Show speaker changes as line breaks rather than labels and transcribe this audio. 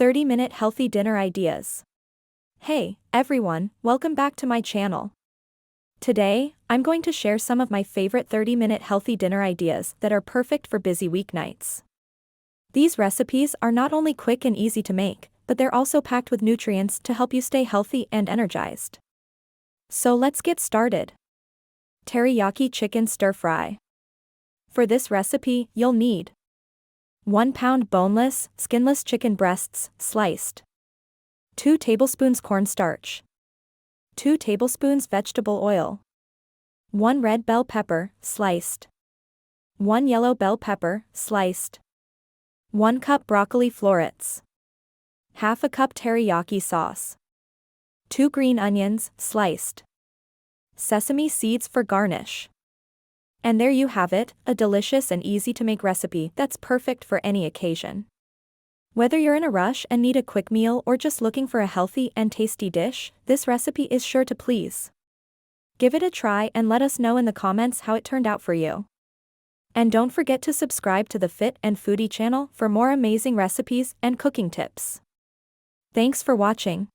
30-minute healthy dinner ideas. Hey, everyone, welcome back to my channel. Today, I'm going to share some of my favorite 30-minute healthy dinner ideas that are perfect for busy weeknights. These recipes are not only quick and easy to make, but they're also packed with nutrients to help you stay healthy and energized. So let's get started. Teriyaki chicken stir-fry. For this recipe, you'll need 1 pound boneless, skinless chicken breasts, sliced. 2 tablespoons cornstarch. 2 tablespoons vegetable oil. 1 red bell pepper, sliced. 1 yellow bell pepper, sliced. 1 cup broccoli florets. Half a cup teriyaki sauce. 2 green onions, sliced. Sesame seeds for garnish. And there you have it, a delicious and easy to make recipe that's perfect for any occasion. Whether you're in a rush and need a quick meal or just looking for a healthy and tasty dish, this recipe is sure to please. Give it a try and let us know in the comments how it turned out for you. And don't forget to subscribe to the Fit and Foodie channel for more amazing recipes and cooking tips. Thanks for watching.